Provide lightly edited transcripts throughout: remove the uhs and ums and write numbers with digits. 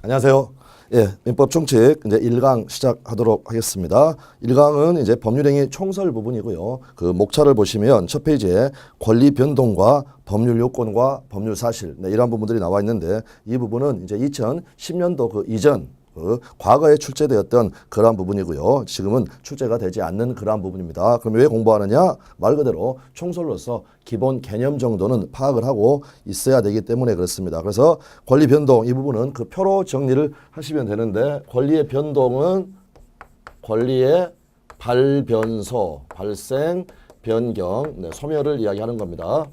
안녕하세요. 예, 민법 총칙 이제 1강 시작하도록 하겠습니다. 1강은 이제 법률행위 총설 부분이고요. 그 목차를 보시면 첫 페이지에 권리 변동과 법률 요건과 법률 사실 이러한 부분들이 나와 있는데 이 부분은 이제 2010년도 그 이전 과거에 출제되었던 그러한 부분이고요. 지금은 출제가 되지 않는 그러한 부분입니다. 그럼 왜 공부하느냐? 말 그대로 총설로서 기본 개념 정도는 파악을 하고 있어야 되기 때문에 그렇습니다. 그래서 권리 변동 이 부분은 그 표로 정리를 하시면 되는데 권리의 변동은 권리의 발변소, 발생, 변경, 소멸을 이야기하는 겁니다.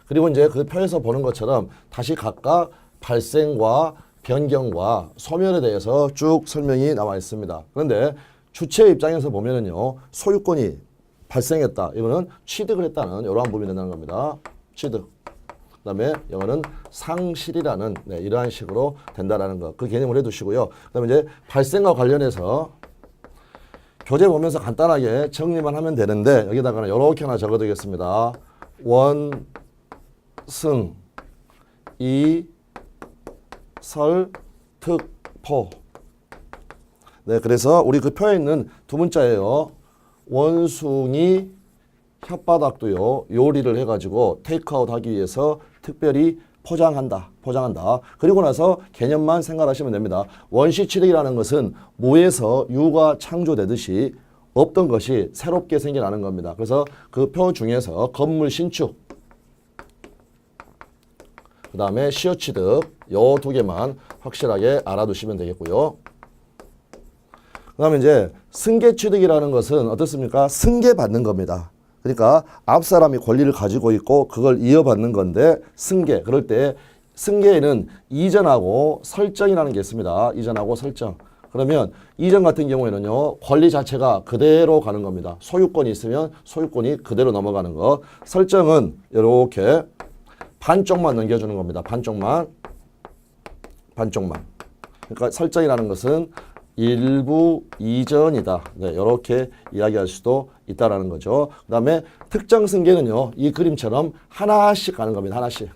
그리고 이제 그 표에서 보는 것처럼 다시 각각 발생과 변경과 소멸에 대해서 쭉 설명이 나와 있습니다. 그런데 주체 입장에서 보면은요, 소유권이 발생했다. 이거는 취득을 했다는 이러한 부분이 된다는 겁니다. 취득. 그다음에 영어는 상실이라는 이러한 식으로 된다라는 거. 그 개념을 해두시고요. 그다음에 이제 발생과 관련해서 교재 보면서 간단하게 정리만 하면 되는데 여기다가는 이렇게 하나 적어두겠습니다. 원승 이 설, 특, 포. 네, 그래서 우리 그 표에 있는 두 문자예요. 원숭이 혓바닥도요, 요리를 해가지고 테이크아웃 하기 위해서 특별히 포장한다. 그리고 나서 개념만 생각하시면 됩니다. 원시 취득이라는 것은 무에서 유가 창조되듯이 없던 것이 새롭게 생겨나는 겁니다. 그래서 그 표 중에서 건물 신축, 그 다음에 시효취득 요 두 개만 확실하게 알아두시면 되겠고요. 그 다음에 이제 승계취득이라는 것은 어떻습니까? 승계받는 겁니다. 그러니까 앞 사람이 권리를 가지고 있고 그걸 이어받는 건데 승계. 그럴 때 승계에는 이전하고 설정이라는 게 있습니다. 이전하고 설정. 그러면 이전 같은 경우에는요, 권리 자체가 그대로 가는 겁니다. 소유권이 있으면 소유권이 그대로 넘어가는 거. 설정은 이렇게 반쪽만 넘겨주는 겁니다. 반쪽만. 그러니까 설정이라는 것은 일부 이전이다. 네, 이렇게 이야기할 수도 있다라는 거죠. 그 다음에 특정 승계는요, 이 그림처럼 하나씩 가는 겁니다. 하나씩.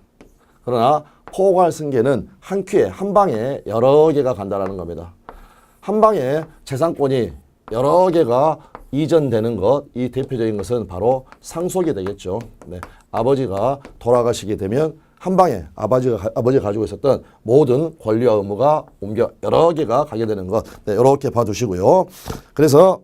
그러나 포괄 승계는 한 큐에, 한 방에 여러 개가 간다라는 겁니다. 한 방에 재산권이 여러 개가 이전되는 것, 이 대표적인 것은 바로 상속이 되겠죠. 네. 아버지가 돌아가시게 되면 한 방에 아버지가 가지고 있었던 모든 권리와 의무가 옮겨 여러 개가 가게 되는 것, 네, 이렇게 봐두시고요. 그래서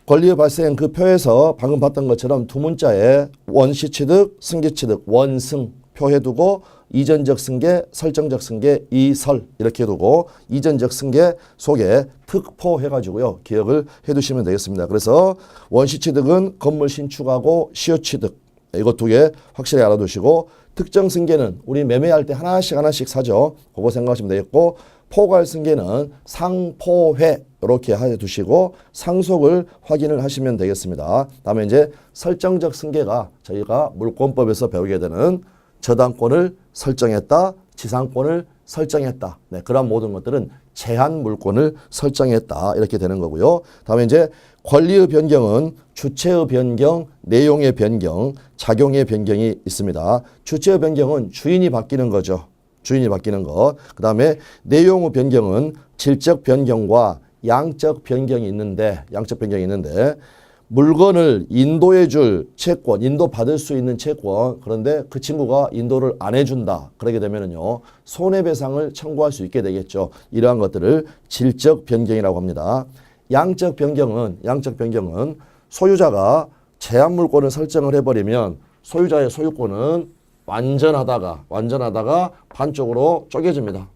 권리의 발생 그 표에서 방금 봤던 것처럼 두 문자에 원시취득, 승계취득, 원승 표해두고 이전적 승계, 설정적 승계, 이설 이렇게 두고 이전적 승계 속에 특포 해가지고요. 기억을 해두시면 되겠습니다. 그래서 원시취득은 건물 신축하고 시효취득 이것 두 개 확실히 알아두시고 특정 승계는 우리 매매할 때 하나씩 사죠. 그거 생각하시면 되겠고 포괄 승계는 상포회 이렇게 해두시고 상속을 확인을 하시면 되겠습니다. 다음에 이제 설정적 승계가 저희가 물권법에서 배우게 되는 저당권을 설정했다, 지상권을 설정했다. 네, 그런 모든 것들은 제한 물권을 설정했다. 이렇게 되는 거고요. 다음에 이제 권리의 변경은 주체의 변경, 내용의 변경, 작용의 변경이 있습니다. 주체의 변경은 주인이 바뀌는 거죠. 주인이 바뀌는 것. 그 다음에 내용의 변경은 질적 변경과 양적 변경이 있는데 물건을 인도해 줄 채권, 인도받을 수 있는 채권, 그런데 그 친구가 인도를 안 해준다. 그러게 되면은요, 손해배상을 청구할 수 있게 되겠죠. 이러한 것들을 질적 변경이라고 합니다. 양적 변경은 소유자가 제한 물권을 설정을 해버리면 소유자의 소유권은 완전하다가 반쪽으로 쪼개집니다.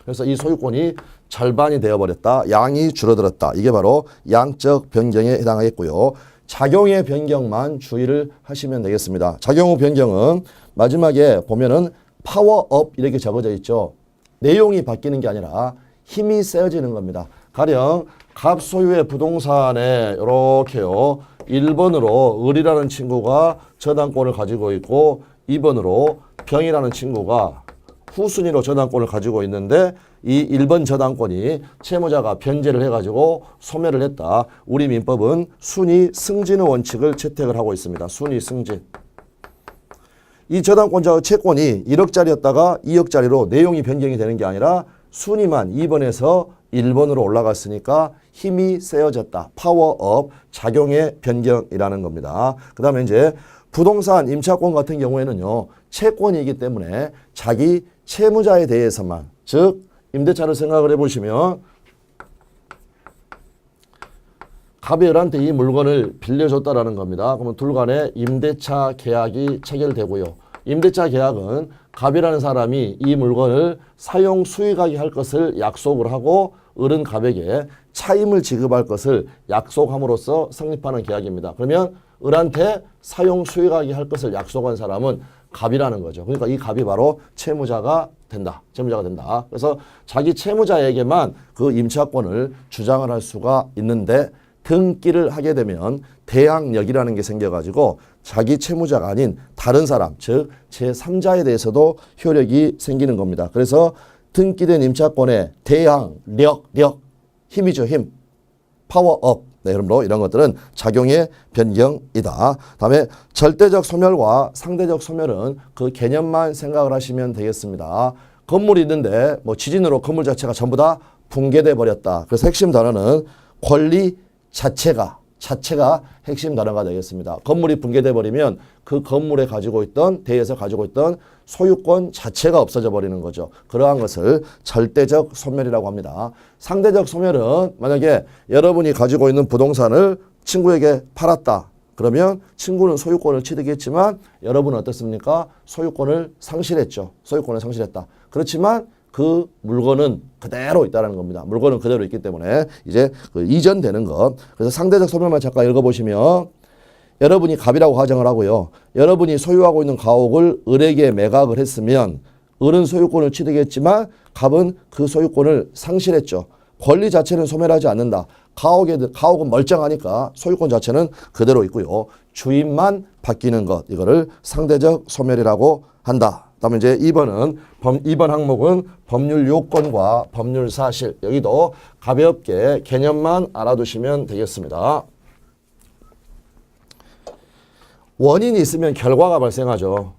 그래서 이 소유권이 절반이 되어버렸다. 양이 줄어들었다. 이게 바로 양적 변경에 해당하겠고요. 작용의 변경만 주의를 하시면 되겠습니다. 작용의 변경은 마지막에 보면은 파워업 이렇게 적어져 있죠. 내용이 바뀌는 게 아니라 힘이 세어지는 겁니다. 가령 갑 소유의 부동산에 이렇게요. 1번으로 을이라는 친구가 저당권을 가지고 있고 2번으로 병이라는 친구가 후순위로 저당권을 가지고 있는데 이 1번 저당권이 채무자가 변제를 해가지고 소멸을 했다. 우리 민법은 순위 승진의 원칙을 채택을 하고 있습니다. 순위 승진. 이 저당권자의 채권이 1억짜리였다가 2억짜리로 내용이 변경이 되는 게 아니라 순위만 2번에서 1번으로 올라갔으니까 힘이 세어졌다. 파워업, 작용의 변경이라는 겁니다. 그 다음에 이제 부동산 임차권 같은 경우에는요. 채권이기 때문에 자기 채무자에 대해서만, 즉 임대차를 생각을 해보시면 갑이 을한테 이 물건을 빌려줬다라는 겁니다. 그러면 둘 간에 임대차 계약이 체결되고요. 임대차 계약은 갑이라는 사람이 이 물건을 사용 수익하게 할 것을 약속을 하고 을은 갑에게 차임을 지급할 것을 약속함으로써 성립하는 계약입니다. 그러면 을한테 사용 수익하게 할 것을 약속한 사람은 갑이라는 거죠. 그러니까 이 갑이 바로 채무자가 된다. 채무자가 된다. 그래서 자기 채무자에게만 그 임차권을 주장을 할 수가 있는데 등기를 하게 되면 대항력이라는 게 생겨가지고 자기 채무자가 아닌 다른 사람, 즉 제3자에 대해서도 효력이 생기는 겁니다. 그래서 등기된 임차권의 대항력, 힘이죠, 힘. 파워업. 네, 그러므로 이런 것들은 작용의 변경이다. 다음에 절대적 소멸과 상대적 소멸은 그 개념만 생각을 하시면 되겠습니다. 건물이 있는데 뭐 지진으로 건물 자체가 전부 다 붕괴돼 버렸다. 그래서 핵심 단어는 권리 자체가 핵심 단어가 되겠습니다. 건물이 붕괴돼 버리면 그 건물에 가지고 있던 대에서 가지고 있던 소유권 자체가 없어져 버리는 거죠. 그러한 것을 절대적 소멸이라고 합니다. 상대적 소멸은 만약에 여러분이 가지고 있는 부동산을 친구에게 팔았다. 그러면 친구는 소유권을 취득했지만 여러분은 어떻습니까? 소유권을 상실했죠. 소유권을 상실했다. 그렇지만 그 물건은 그대로 있다는 겁니다. 물건은 그대로 있기 때문에 이제 그 이전되는 것. 그래서 상대적 소멸만 잠깐 읽어보시면 여러분이 갑이라고 가정을 하고요. 여러분이 소유하고 있는 가옥을 을에게 매각을 했으면 을은 소유권을 취득했지만 갑은 그 소유권을 상실했죠. 권리 자체는 소멸하지 않는다. 가옥은 멀쩡하니까 소유권 자체는 그대로 있고요. 주인만 바뀌는 것. 이거를 상대적 소멸이라고 한다. 그다음에 이제 2번 항목은 법률 요건과 법률 사실. 여기도 가볍게 개념만 알아두시면 되겠습니다. 원인이 있으면 결과가 발생하죠.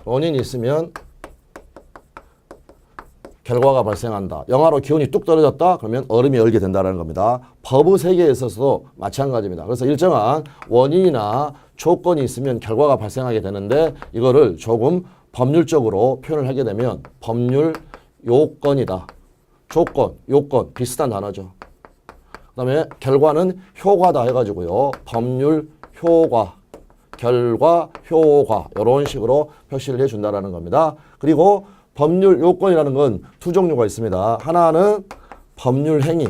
원인이 있으면 결과가 발생한다. 영하로 기온이 뚝 떨어졌다. 그러면 얼음이 얼게 된다는 겁니다. 법의 세계에 있어서도 마찬가지입니다. 그래서 일정한 원인이나 조건이 있으면 결과가 발생하게 되는데 이거를 조금 법률적으로 표현을 하게 되면 법률 요건이다. 조건, 요건 비슷한 단어죠. 그 다음에 결과는 효과다 해가지고요. 법률 효과, 결과, 효과 이런 식으로 표시를 해준다는 겁니다. 그리고 법률 요건이라는 건 두 종류가 있습니다. 하나는 법률 행위,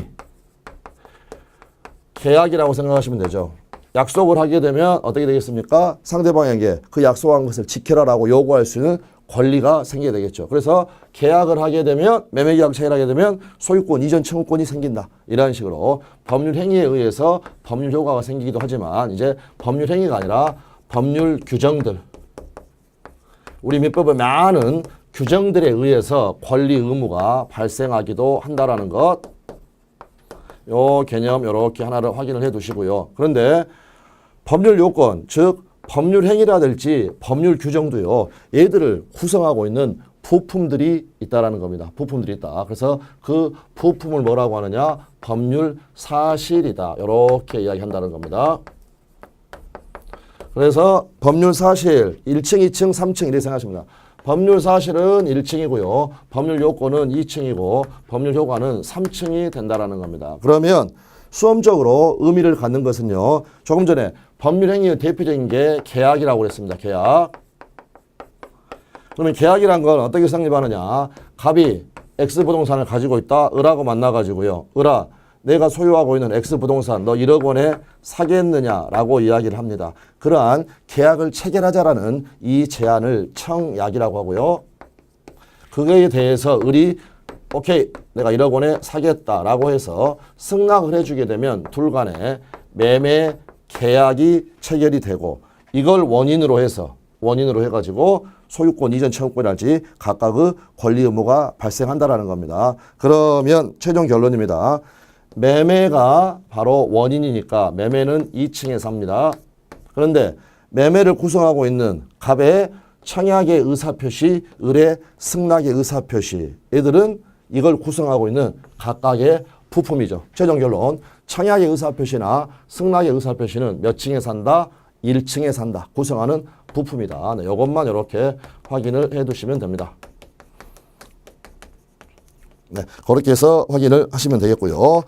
계약이라고 생각하시면 되죠. 약속을 하게 되면 어떻게 되겠습니까? 상대방에게 그 약속한 것을 지켜라라고 요구할 수 있는 권리가 생기게 되겠죠. 그래서 계약을 하게 되면 매매계약 체결하게 되면 소유권 이전 청구권이 생긴다. 이런 식으로 법률 행위에 의해서 법률 효과가 생기기도 하지만 이제 법률 행위가 아니라 법률 규정들, 우리 민법의 많은 규정들에 의해서 권리 의무가 발생하기도 한다라는 것. 요 개념 이렇게 하나를 확인을 해 두시고요. 그런데 법률 요건, 즉 법률 행위라든지 법률 규정도요. 얘들을 구성하고 있는 부품들이 있다라는 겁니다. 부품들이 있다. 그래서 그 부품을 뭐라고 하느냐? 법률 사실이다. 이렇게 이야기한다는 겁니다. 그래서 법률 사실 1층, 2층, 3층 이렇게 생각하십니다. 법률 사실은 1층이고요. 법률 요건은 2층이고 법률 효과는 3층이 된다라는 겁니다. 그러면 수험적으로 의미를 갖는 것은요. 조금 전에 법률 행위의 대표적인 게 계약이라고 그랬습니다. 계약. 그러면 계약이란 건 어떻게 성립하느냐. 갑이 X 부동산을 가지고 있다. 을하고 만나가지고요. 을아, 내가 소유하고 있는 X 부동산 너 1억 원에 사겠느냐라고 이야기를 합니다. 그러한 계약을 체결하자라는 이 제안을 청약이라고 하고요. 그거에 대해서 을이 오케이 내가 1억 원에 사겠다라고 해서 승낙을 해주게 되면 둘 간에 매매 계약이 체결이 되고 이걸 원인으로 해가지고 소유권 이전 청구권이랄지 각각의 권리 의무가 발생한다라는 겁니다. 그러면 최종 결론입니다. 매매가 바로 원인이니까 매매는 2층에서 합니다. 그런데 매매를 구성하고 있는 갑의 청약의 의사표시, 을의 승낙의 의사표시. 얘들은 이걸 구성하고 있는 각각의 부품이죠. 최종 결론. 청약의 의사표시나 승낙의 의사표시는 몇 층에 산다? 1층에 산다. 구성하는 부품이다. 네, 이것만 이렇게 확인을 해 두시면 됩니다. 네, 그렇게 해서 확인을 하시면 되겠고요.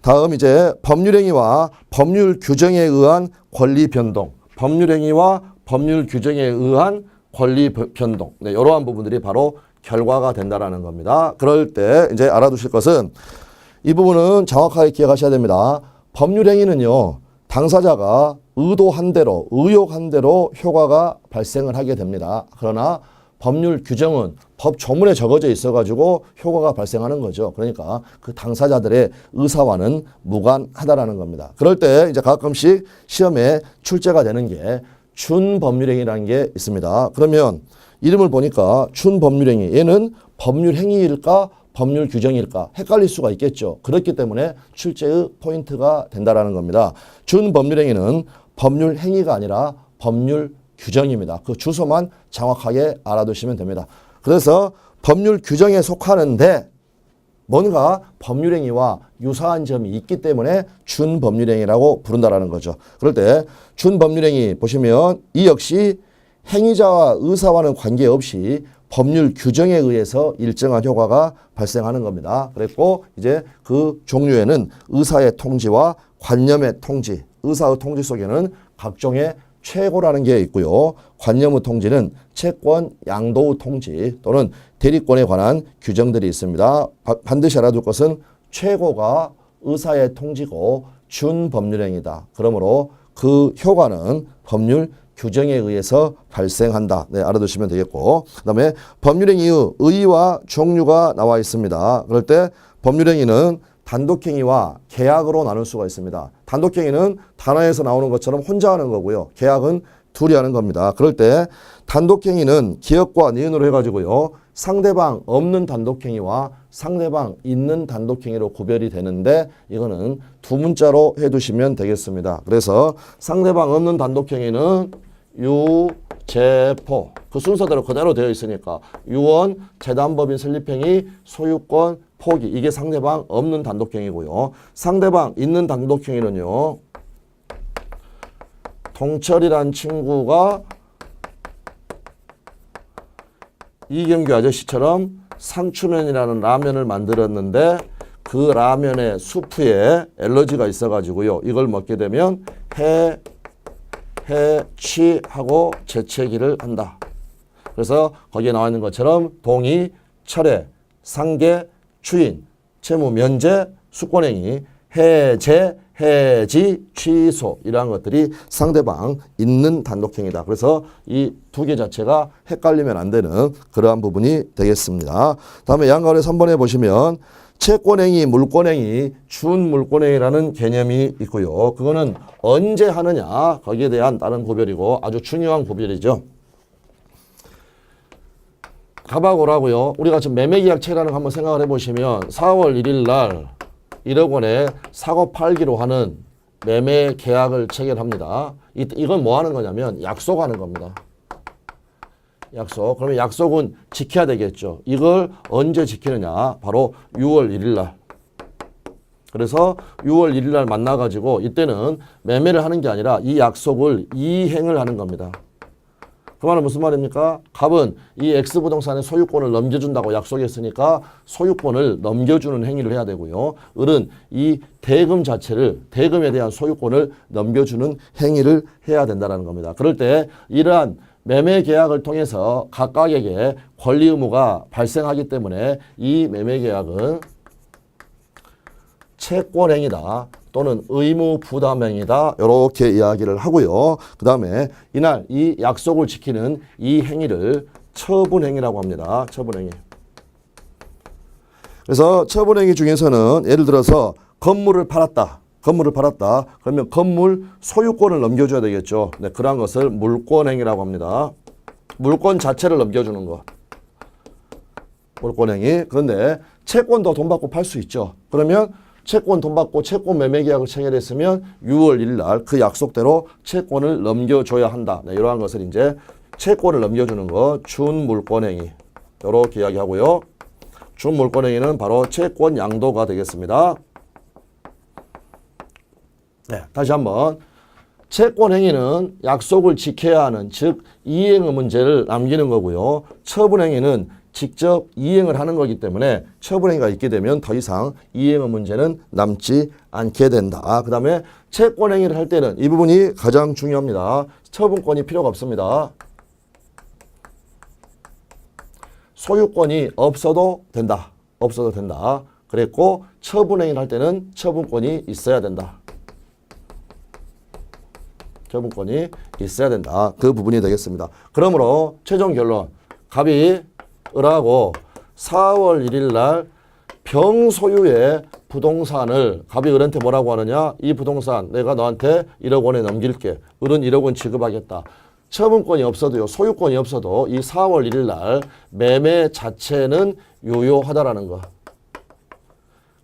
다음 이제 법률행위와 법률 규정에 의한 권리 변동. 법률행위와 법률 규정에 의한 권리 변동. 네, 이러한 부분들이 바로 결과가 된다라는 겁니다. 그럴 때 이제 알아두실 것은 이 부분은 정확하게 기억하셔야 됩니다. 법률행위는요, 당사자가 의도한 대로, 의욕한 대로 효과가 발생을 하게 됩니다. 그러나 법률 규정은 법 조문에 적어져 있어가지고 효과가 발생하는 거죠. 그러니까 그 당사자들의 의사와는 무관하다라는 겁니다. 그럴 때 이제 가끔씩 시험에 출제가 되는 게 준법률행위라는 게 있습니다. 그러면 이름을 보니까 준법률행위, 얘는 법률행위일까 법률 규정일까 헷갈릴 수가 있겠죠. 그렇기 때문에 출제의 포인트가 된다라는 겁니다. 준법률행위는 법률행위가 아니라 법률 규정입니다. 그 주소만 정확하게 알아두시면 됩니다. 그래서 법률 규정에 속하는데 뭔가 법률행위와 유사한 점이 있기 때문에 준법률행위라고 부른다라는 거죠. 그럴 때 준법률행위 보시면 이 역시 행위자와 의사와는 관계없이 법률 규정에 의해서 일정한 효과가 발생하는 겁니다. 그랬고 이제 그 종류에는 의사의 통지와 관념의 통지, 의사의 통지 속에는 각종의 최고라는 게 있고요. 관념의 통지는 채권 양도의 통지 또는 대리권에 관한 규정들이 있습니다. 반드시 알아둘 것은 최고가 의사의 통지고 준법률행위다. 그러므로 그 효과는 법률 규정에 의해서 발생한다. 네, 알아두시면 되겠고. 그 다음에 법률행위의 의의와 종류가 나와 있습니다. 그럴 때 법률행위는 단독행위와 계약으로 나눌 수가 있습니다. 단독행위는 단어에서 나오는 것처럼 혼자 하는 거고요. 계약은 둘이 하는 겁니다. 그럴 때 단독행위는 기업과 니은으로 해가지고요. 상대방 없는 단독행위와 상대방 있는 단독행위로 구별이 되는데 이거는 두 문자로 해두시면 되겠습니다. 그래서 상대방 없는 단독행위는 유재포 그 순서대로 그대로 되어 있으니까 유언, 재단법인 설립행위, 소유권, 포기 이게 상대방 없는 단독행위고요. 상대방 있는 단독행위는요. 동철이란 친구가 이경규 아저씨처럼 상추면이라는 라면을 만들었는데 그 라면의 수프에 엘러지가 있어가지고요. 이걸 먹게 되면 해취하고 재채기를 한다. 그래서 거기에 나와 있는 것처럼 동의, 철회, 상계, 추인, 채무 면제, 수권행위, 해제, 해지, 취소 이러한 것들이 상대방 있는 단독행위다. 그래서 이 두 개 자체가 헷갈리면 안 되는 그러한 부분이 되겠습니다. 다음에 양가원의 3번에 보시면 채권행위, 물권행위, 준물권행위라는 개념이 있고요. 그거는 언제 하느냐 거기에 대한 다른 구별이고 아주 중요한 구별이죠. 가봐고라고요. 우리가 지금 매매계약 체라는 거 한번 생각을 해보시면 4월 1일 날 1억 원에 사고 팔기로 하는 매매 계약을 체결합니다. 이건 뭐 하는 거냐면 약속하는 겁니다. 약속. 그러면 약속은 지켜야 되겠죠. 이걸 언제 지키느냐? 바로 6월 1일 날. 그래서 6월 1일 날 만나가지고 이때는 매매를 하는 게 아니라 이 약속을 이행을 하는 겁니다. 그 말은 무슨 말입니까? 갑은 이 X부동산의 소유권을 넘겨준다고 약속했으니까 소유권을 넘겨주는 행위를 해야 되고요. 을은 이 대금 자체를, 대금에 대한 소유권을 넘겨주는 행위를 해야 된다는 겁니다. 그럴 때 이러한 매매 계약을 통해서 각각에게 권리 의무가 발생하기 때문에 이 매매 계약은 채권행위다. 또는 의무 부담행위다. 이렇게 이야기를 하고요. 그 다음에 이날 이 약속을 지키는 이 행위를 처분행위라고 합니다. 처분행위. 그래서 처분행위 중에서는 예를 들어서 건물을 팔았다. 건물을 팔았다. 그러면 건물 소유권을 넘겨줘야 되겠죠. 네, 그러한 것을 물권행위라고 합니다. 물권 자체를 넘겨주는 것. 물권행위. 그런데 채권도 돈 받고 팔 수 있죠. 그러면 채권 돈 받고 채권 매매 계약을 체결했으면 6월 1일 날 그 약속대로 채권을 넘겨줘야 한다. 네, 이러한 것을 이제 채권을 넘겨주는 거 준물권행위 이렇게 이야기하고요. 준물권행위는 바로 채권 양도가 되겠습니다. 네, 다시 한번 채권행위는 약속을 지켜야 하는 즉 이행의 문제를 남기는 거고요. 처분행위는 직접 이행을 하는 거기 때문에 처분행위가 있게 되면 더 이상 이행의 문제는 남지 않게 된다. 그 다음에 채권행위를 할 때는 이 부분이 가장 중요합니다. 처분권이 필요가 없습니다. 소유권이 없어도 된다. 없어도 된다. 그랬고 처분행위를 할 때는 처분권이 있어야 된다. 처분권이 있어야 된다. 그 부분이 되겠습니다. 그러므로 최종 결론 갑이 을하고 4월 1일 날 병소유의 부동산을 갑이 을한테 뭐라고 하느냐 이 부동산 내가 너한테 1억 원에 넘길게 을은 1억 원 지급하겠다. 처분권이 없어도요 소유권이 없어도 이 4월 1일 날 매매 자체는 유효하다라는 거.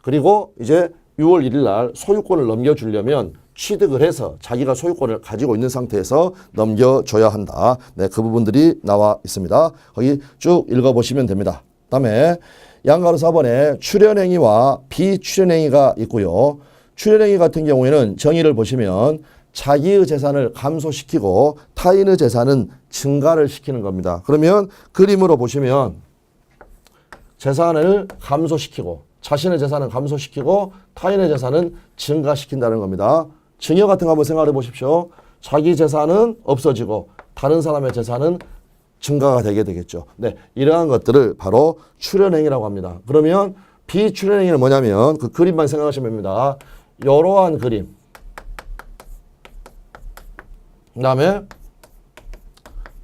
그리고 이제 6월 1일 날 소유권을 넘겨주려면 취득을 해서 자기가 소유권을 가지고 있는 상태에서 넘겨줘야 한다. 네, 그 부분들이 나와 있습니다. 거기 쭉 읽어보시면 됩니다. 다음에 양가로 4번에 출연행위와 비출연행위가 있고요. 출연행위 같은 경우에는 정의를 보시면 자기의 재산을 감소시키고 타인의 재산은 증가를 시키는 겁니다. 그러면 그림으로 보시면 재산을 감소시키고 자신의 재산은 감소시키고 타인의 재산은 증가시킨다는 겁니다. 증여 같은 거 한번 생각해 보십시오. 자기 재산은 없어지고 다른 사람의 재산은 증가가 되게 되겠죠. 네, 이러한 것들을 바로 출연행위라고 합니다. 그러면 비출연행위는 뭐냐면 그 그림만 생각하시면 됩니다. 이러한 그림. 그 다음에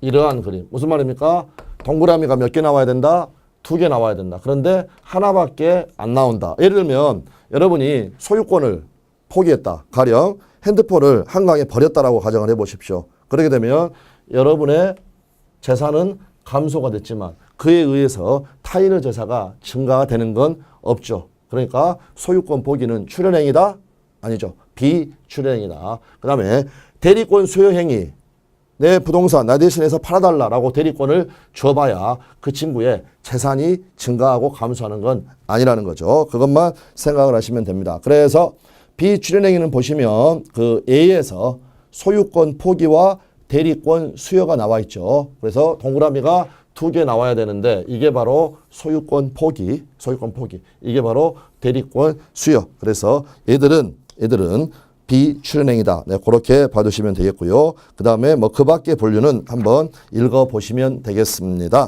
이러한 그림. 무슨 말입니까? 동그라미가 몇 개 나와야 된다? 2개 나와야 된다. 그런데 하나밖에 안 나온다. 예를 들면 여러분이 소유권을 포기했다. 가령 핸드폰을 한강에 버렸다라고 가정을 해보십시오. 그렇게 되면 여러분의 재산은 감소가 됐지만 그에 의해서 타인의 재산가 증가가 되는 건 없죠. 그러니까 소유권 포기는 출연행위다? 아니죠. 비출연행위다. 그 다음에 대리권 수여행위. 내 부동산 나 대신해서 팔아달라라고 대리권을 줘봐야 그 친구의 재산이 증가하고 감소하는 건 아니라는 거죠. 그것만 생각을 하시면 됩니다. 그래서 비출연행위는 보시면 그 A에서 소유권 포기와 대리권 수여가 나와 있죠. 그래서 동그라미가 2개 나와야 되는데 이게 바로 소유권 포기. 이게 바로 대리권 수여. 그래서 얘들은 비출연행위다. 네, 그렇게 봐두시면 되겠고요. 그 다음에 뭐 그 밖의 분류는 한번 읽어보시면 되겠습니다.